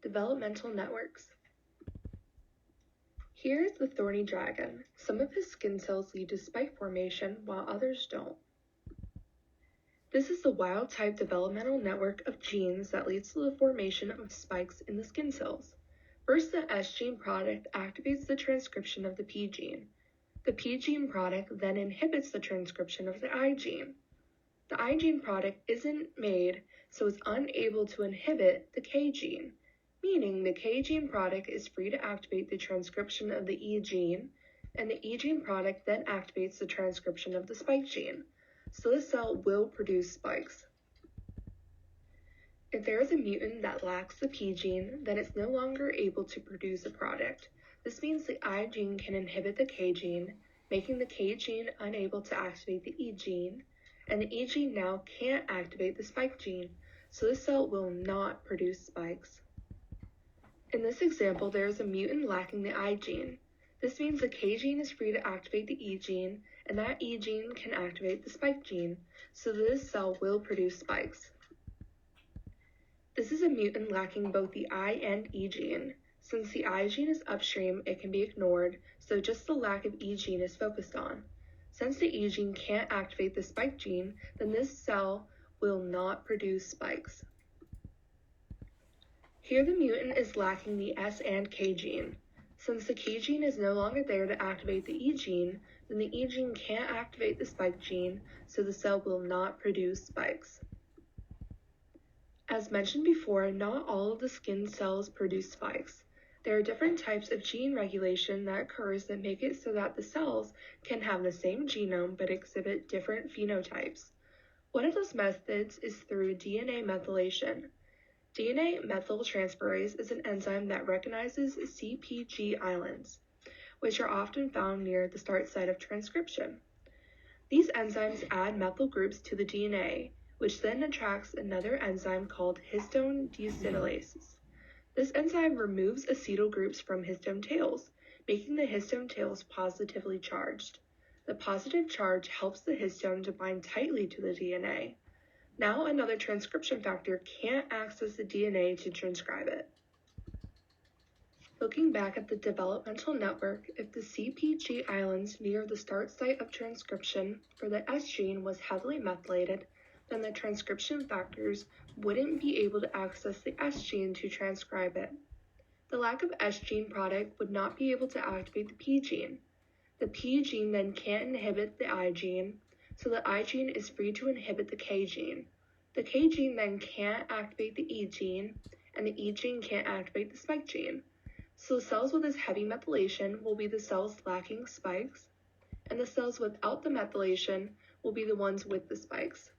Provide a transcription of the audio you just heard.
Developmental networks. Here is the thorny dragon. Some of his skin cells lead to spike formation while others don't. This is the wild-type developmental network of genes that leads to the formation of spikes in the skin cells. First, the S gene product activates the transcription of the P gene. The P gene product then inhibits the transcription of the I gene. The I gene product isn't made, so it's unable to inhibit the K gene, meaning the K gene product is free to activate the transcription of the E gene, and the E gene product then activates the transcription of the spike gene, so the cell will produce spikes. If there is a mutant that lacks the P gene, then it's no longer able to produce a product. This means the I gene can inhibit the K gene, making the K gene unable to activate the E gene, and the E gene now can't activate the spike gene, so the cell will not produce spikes. In this example, there is a mutant lacking the I gene. This means the K gene is free to activate the E gene, and that E gene can activate the spike gene, so this cell will produce spikes. This is a mutant lacking both the I and E gene. Since the I gene is upstream, it can be ignored, so just the lack of E gene is focused on. Since the E gene can't activate the spike gene, then this cell will not produce spikes. Here the mutant is lacking the S and K gene. Since the K gene is no longer there to activate the E gene, then the E gene can't activate the spike gene, so the cell will not produce spikes. As mentioned before, not all of the skin cells produce spikes. There are different types of gene regulation that occurs that make it so that the cells can have the same genome but exhibit different phenotypes. One of those methods is through DNA methylation. DNA methyltransferase is an enzyme that recognizes CpG islands, which are often found near the start site of transcription. These enzymes add methyl groups to the DNA, which then attracts another enzyme called histone deacetylase. This enzyme removes acetyl groups from histone tails, making the histone tails positively charged. The positive charge helps the histone to bind tightly to the DNA. Now another transcription factor can't access the DNA to transcribe it. Looking back at the developmental network, if the CpG islands near the start site of transcription for the S gene was heavily methylated, then the transcription factors wouldn't be able to access the S gene to transcribe it. The lack of S gene product would not be able to activate the P gene. The P gene then can't inhibit the I gene, so the I gene is free to inhibit the K gene. The K gene then can't activate the E gene, and the E gene can't activate the spike gene. So cells with this heavy methylation will be the cells lacking spikes, and the cells without the methylation will be the ones with the spikes.